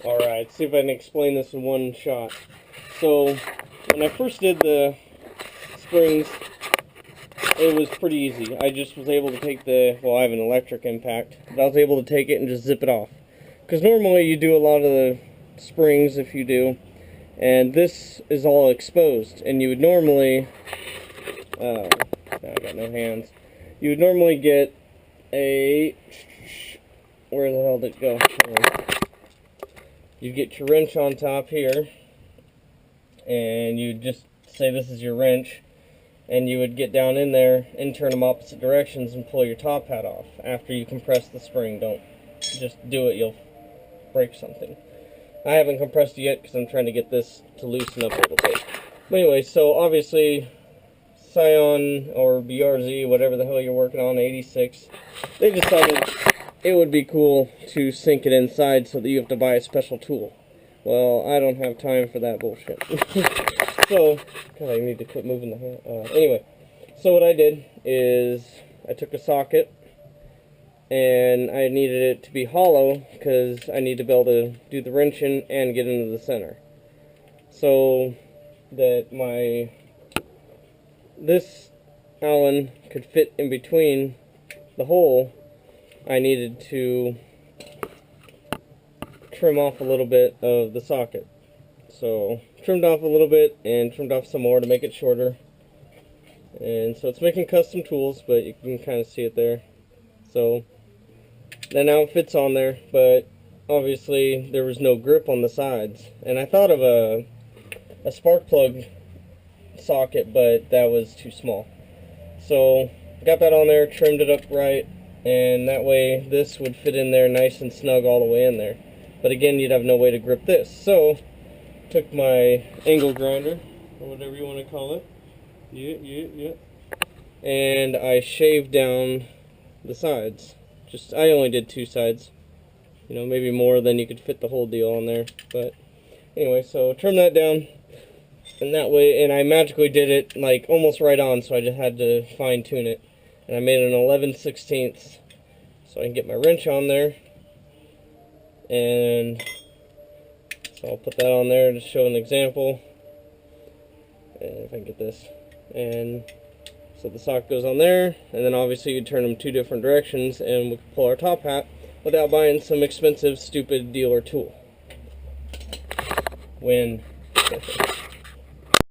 Alright, see if I can explain this in one shot. So, when I first did the springs, it was pretty easy. I just was able to take well, I have an electric impact, but I was able to take it and just zip it off. Because normally you do a lot of the springs, if you do, and this is all exposed, and you would normally, I got no hands, you would normally get where the hell did it go? You get your wrench on top here, and you just say this is your wrench, and you would get down in there and turn them opposite directions and pull your top hat off after you compress the spring. Don't just do it, you'll break something. I haven't compressed it yet because I'm trying to get this to loosen up a little bit. But anyway, so obviously Scion or BRZ, whatever the hell you're working on, 86, they decided it would be cool to sink it inside so that you have to buy a special tool. Well, I don't have time for that bullshit. So, God, I need to quit moving the hand. Anyway, so what I did is I took a socket, and I needed it to be hollow because I need to be able to do the wrenching and get into the center. So that this Allen could fit in between the hole, I needed to trim off a little bit of the socket. So trimmed off a little bit and trimmed off some more to make it shorter. And so it's making custom tools, but you can kind of see it there. So then now it fits on there, but obviously there was no grip on the sides. And I thought of a spark plug socket, but that was too small. So got that on there, trimmed it up right, and that way this would fit in there nice and snug all the way in there. But again, you'd have no way to grip this. So took my angle grinder, or whatever you want to call it, and I shaved down the sides. I only did 2 sides, maybe more than you could fit the whole deal on there. But anyway, so trim that down, and that way, and I magically did it like almost right on, so I just had to fine tune it. And I made an 11/16, so I can get my wrench on there. And so I'll put that on there to show an example. And if I can get this. And so the socket goes on there, and then obviously you turn them 2 different directions, and we can pull our top hat without buying some expensive, stupid dealer tool. Win.